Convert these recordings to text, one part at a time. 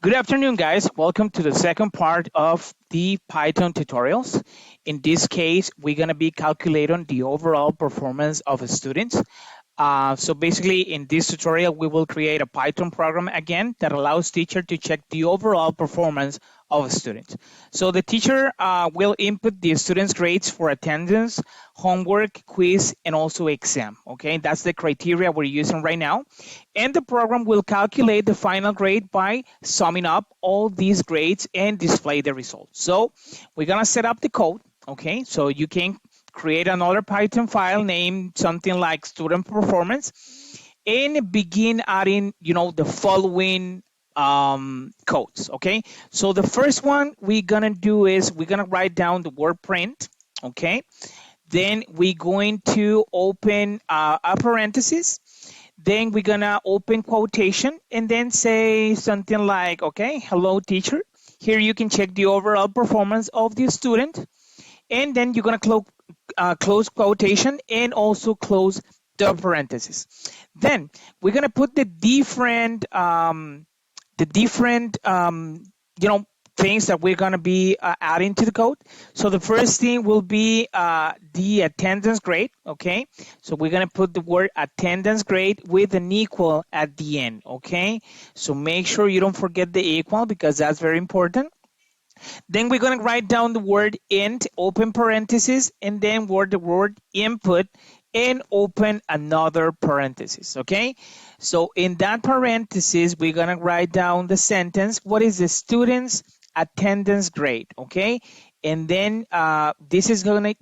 Good afternoon, guys. Welcome to the second part of the Python tutorials. In this case, we're going to be calculating the overall performance of a student. So basically, in this tutorial, we will create a Python program again that allows teacher to check the overall performance of a student. So the teacher will input the student's grades for attendance, homework, quiz, and also exam. Okay, that's the criteria we're using right now. And the program will calculate the final grade by summing up all these grades and display the results. So we're gonna set up the code. Okay, so you can create another Python file named something like student performance and begin adding, the following codes. Okay, so the first one we're gonna do is we're gonna write down the word print. Okay, then we're going to open a parenthesis. Then we're gonna open quotation and then say something like, okay, hello teacher. Here you can check the overall performance of the student. And then you're gonna close quotation and also close the parentheses. Then we're gonna put the different things that we're gonna be adding to the code. So the first thing will be the attendance grade. Okay, so we're gonna put the word attendance grade with an equal at the end. Okay, so make sure you don't forget the equal because that's very important. Then we're going to write down the word int, open parenthesis, and then the word input and open another parenthesis, okay? So in that parenthesis, we're going to write down the sentence, what is the student's attendance grade, okay? And then this is going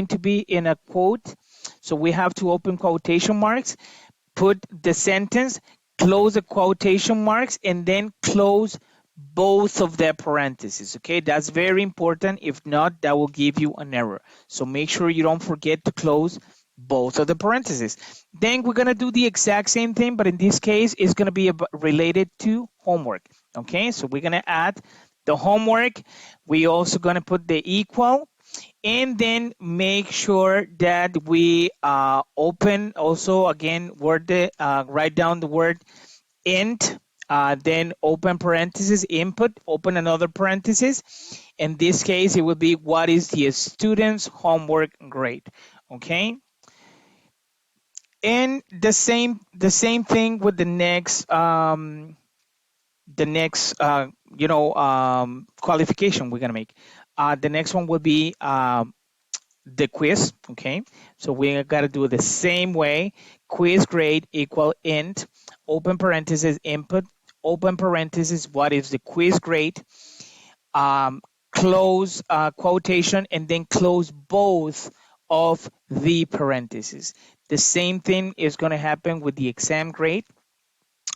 to be in a quote. So we have to open quotation marks, put the sentence, close the quotation marks, and then close both of the parentheses. Okay, that's very important. If not, that will give you an error. So make sure you don't forget to close both of the parentheses. Then we're gonna do the exact same thing, but in this case, it's gonna be related to homework. Okay, so we're gonna add the homework. We also gonna put the equal, and then make sure that we open also again write down the word int. Then open parenthesis, input, open another parenthesis. In this case, it will be what is the student's homework grade, okay? And the same thing with the next qualification we're gonna make. The next one will be the quiz, okay? So we gotta do it the same way. Quiz grade equal int, open parenthesis, input, open parenthesis, what is the quiz grade, close quotation, and then close both of the parentheses. The same thing is going to happen with the exam grade.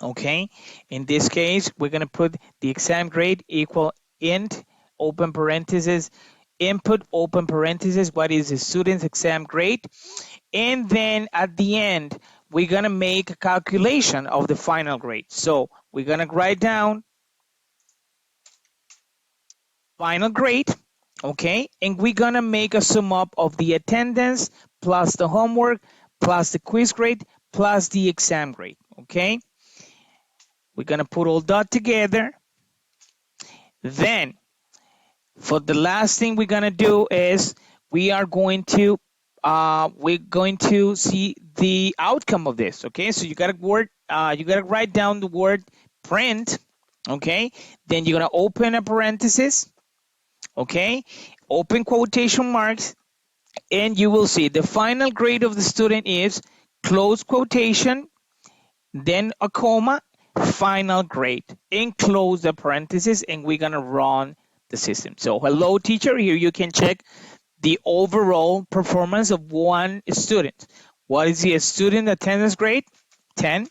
Okay, in this case, we're going to put the exam grade equal int, open parenthesis, input, open parenthesis, what is the student's exam grade, and then at the end, we're going to make a calculation of the final grade. So we're going to write down final grade, okay? And we're going to make a sum up of the attendance plus the homework plus the quiz grade plus the exam grade, okay? We're going to put all that together. Then for the last thing we're going to do is we're going to see the outcome of this. Okay, so you got to write down the word print. Okay, then you're gonna open a parenthesis. Okay, open quotation marks, and you will see the final grade of the student is close quotation, then a comma, final grade, and close the parenthesis, and we're gonna run the system. So hello teacher, here you can check the overall performance of one student. What is the student attendance grade? 10.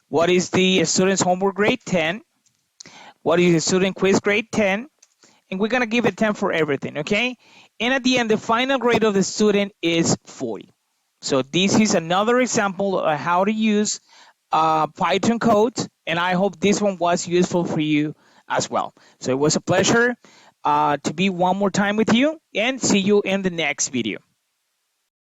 What is the student's homework grade? 10. What is the student quiz grade? 10. And we're gonna give it 10 for everything, okay? And at the end, the final grade of the student is 40. So this is another example of how to use Python code, and I hope this one was useful for you as well. So it was a pleasure to be one more time with you, and see you in the next video.